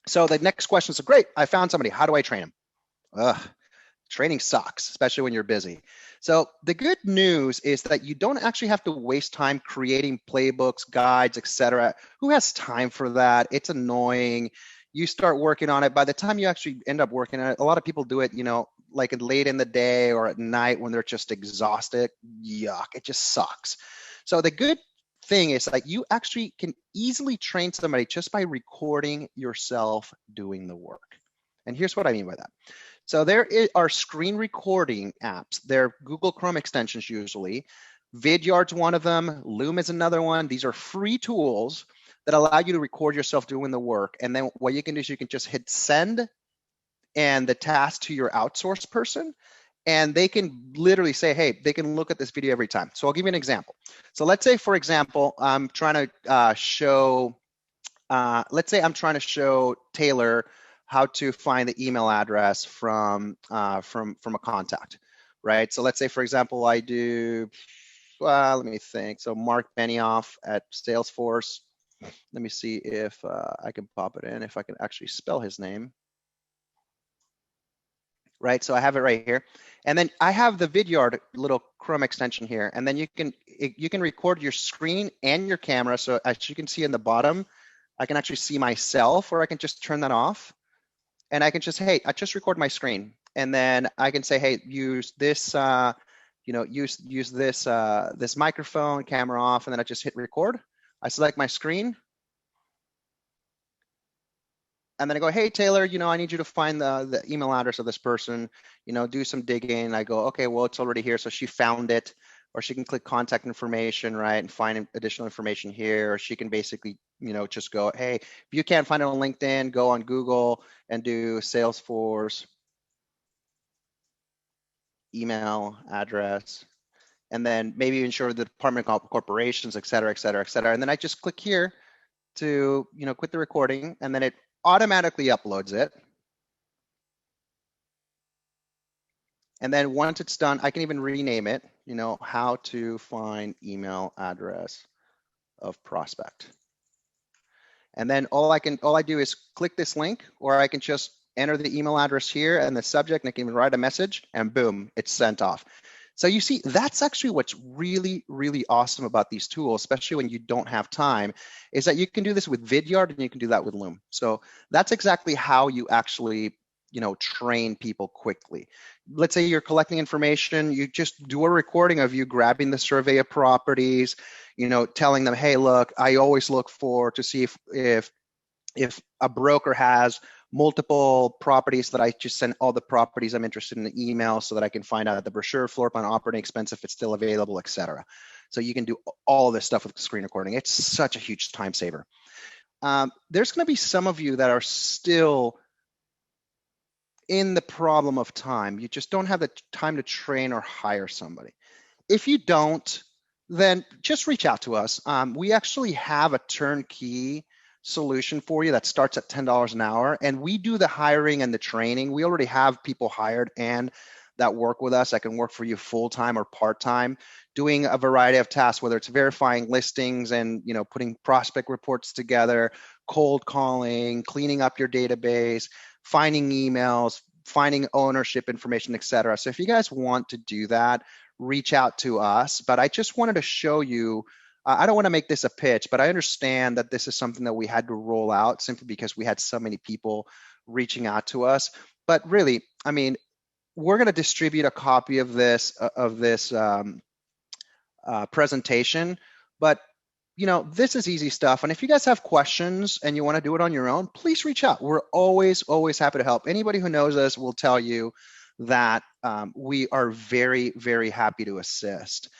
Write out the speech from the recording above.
So the next question is, great, I found somebody. How do I train them? Ugh, training sucks, especially when you're busy. So the good news is that you don't actually have to waste time creating playbooks, guides, etc. Who has time for that? It's annoying. You start working on it. By the time you actually end up working on it, a lot of people do it, like late in the day or at night when they're just exhausted. Yuck, it just sucks. So the good thing is like you actually can easily train somebody just by recording yourself doing the work. And here's what I mean by that. So there are screen recording apps. They're Google Chrome extensions usually. Vidyard's one of them. Loom is another one. These are free tools that allow you to record yourself doing the work. And then what you can do is you can just hit send and the task to your outsourced person. And they can literally say, hey, they can look at this video every time. So I'll give you an example. So let's say, for example, I'm trying to show Taylor how to find the email address from a contact, right? So let's say, for example, I do, let me think. So Mark Benioff at Salesforce. Let me see if I can pop it in, if I can actually spell his name. Right, so I have it right here. And then I have the Vidyard little Chrome extension here. And then you can record your screen and your camera. So as you can see in the bottom, I can actually see myself, or I can just turn that off. And I can just, hey, I just record my screen. And then I can say, hey, use this, use this microphone, camera off, and then I just hit record. I select my screen. And then I go, hey, Taylor, I need you to find the email address of this person, do some digging. I go, okay, well, it's already here. So she found it, or she can click contact information, right, and find additional information here. Or she can basically, just go, hey, if you can't find it on LinkedIn, go on Google and do Salesforce email address, and then maybe ensure the department of corporations, et cetera, et cetera, et cetera. And then I just click here to, quit the recording, and then it automatically uploads it. And then once it's done, I can even rename it, how to find email address of prospect. And then all I do is click this link, or I can just enter the email address here and the subject, and I can even write a message, and boom, it's sent off. So you see, that's actually what's really, really awesome about these tools, especially when you don't have time, is that you can do this with Vidyard and you can do that with Loom. So that's exactly how you actually, train people quickly. Let's say you're collecting information, you just do a recording of you grabbing the survey of properties, telling them, hey, look, I always look to see if a broker has multiple properties, that I just send all the properties I'm interested in the email so that I can find out the brochure, floor plan, operating expense, if it's still available, et cetera. So you can do all this stuff with screen recording. It's such a huge time saver. There's going to be some of you that are still in the problem of time. You just don't have the time to train or hire somebody. If you don't, then just reach out to us. We actually have a turnkey solution for you that starts at $10 an hour, and we do the hiring and the training. We already have people hired and that work with us. I can work for you full-time or part-time, doing a variety of tasks, whether it's verifying listings and putting prospect reports together, cold calling, cleaning up your database, finding emails, finding ownership information, et cetera. So if you guys want to do that, reach out to us. But I just wanted to show you, I don't want to make this a pitch, but I understand that this is something that we had to roll out simply because we had so many people reaching out to us. But really, I mean, we're going to distribute a copy of this presentation, but this is easy stuff. And if you guys have questions and you want to do it on your own, please reach out. We're always happy to help. Anybody who knows us will tell you that we are very, very happy to assist.